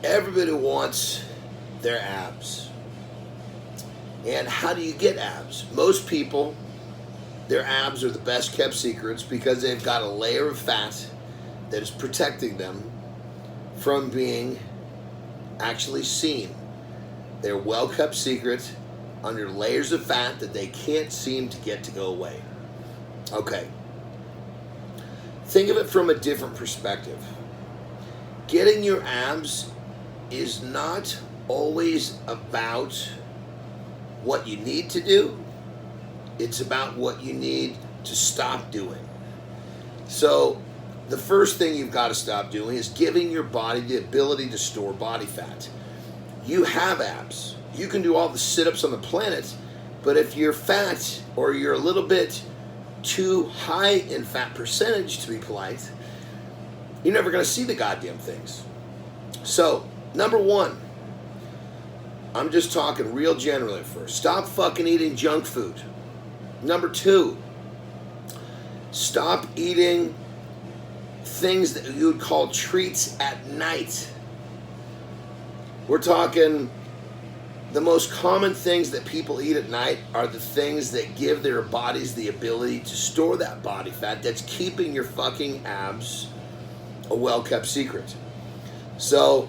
Everybody wants their abs. And how do you get abs? Most people, their abs are the best kept secrets because they've got a layer of fat that is protecting them from being actually seen. They're well kept secrets under layers of fat that they can't seem to get to go away. Okay. Think of it from a different perspective. Getting your abs is not always about what you need to do. It's about what you need to stop doing. So the first thing you've got to stop doing is giving your body the ability to store body fat. You have abs. You can do all the sit-ups on the planet, but if you're fat or you're a little bit too high in fat percentage, to be polite, you're never going to see the goddamn things. So, number one, I'm just talking real generally at first. Stop fucking eating junk food. Number two, stop eating things that you would call treats at night. We're talking the most common things that people eat at night are the things that give their bodies the ability to store that body fat that's keeping your fucking abs a well-kept secret. So,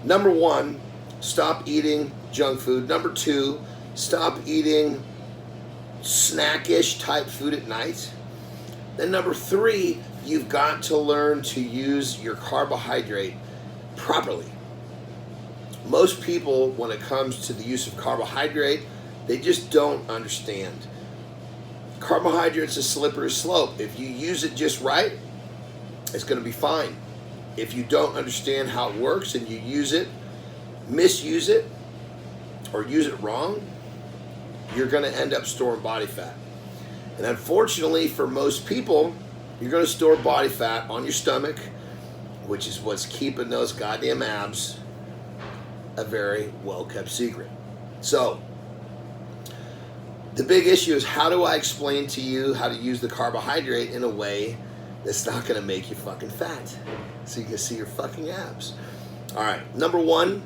number one, stop eating junk food. Number two, stop eating snackish type food at night. Then number three, you've got to learn to use your carbohydrate properly. Most people, when it comes to the use of carbohydrate, they just don't understand. Carbohydrate's a slippery slope. If you use it just right, it's going to be fine. If you don't understand how it works and you use it, misuse it, or use it wrong, you're going to end up storing body fat. And unfortunately for most people, you're going to store body fat on your stomach, which is what's keeping those goddamn abs a very well-kept secret. So, the big issue is, how do I explain to you how to use the carbohydrate in a way that's not going to make you fucking fat so you can see your fucking abs? All right, number one,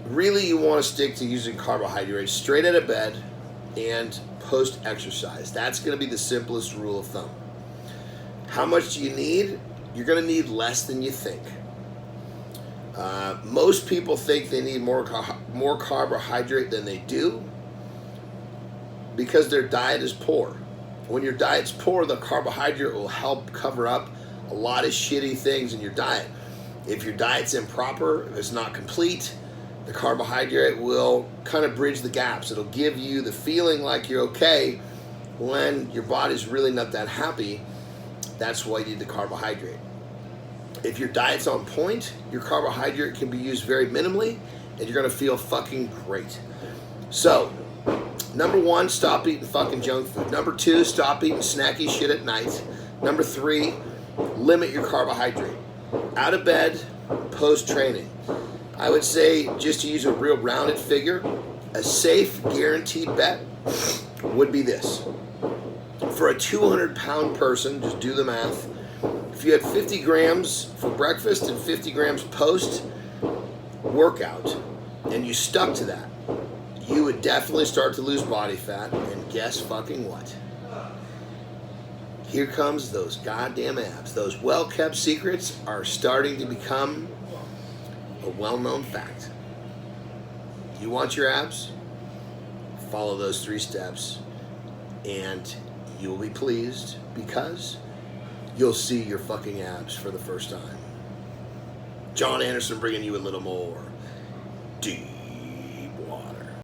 really you want to stick to using carbohydrates straight out of bed and post-exercise. That's going to be the simplest rule of thumb. How much do you need? You're going to need less than you think. Most people think they need more carbohydrate than they do because their diet is poor. When your diet's poor, the carbohydrate will help cover up a lot of shitty things in your diet. If your diet's improper, if it's not complete, the carbohydrate will kind of bridge the gaps. It'll give you the feeling like you're okay when your body's really not that happy. That's why you need the carbohydrate. If your diet's on point, your carbohydrate can be used very minimally, and you're going to feel fucking great. So, number one, stop eating fucking junk food. Number two, stop eating snacky shit at night. Number three, limit your carbohydrate. Out of bed, post-training. I would say, just to use a real rounded figure, a safe, guaranteed bet would be this. For a 200-pound person, just do the math, if you had 50 grams for breakfast and 50 grams post-workout, and you stuck to that, you would definitely start to lose body fat, and guess fucking what? Here comes those goddamn abs. Those well-kept secrets are starting to become a well-known fact. You want your abs? Follow those 3 steps, and you will be pleased because you'll see your fucking abs for the first time. John Andersen bringing you a little more DEEPWATER.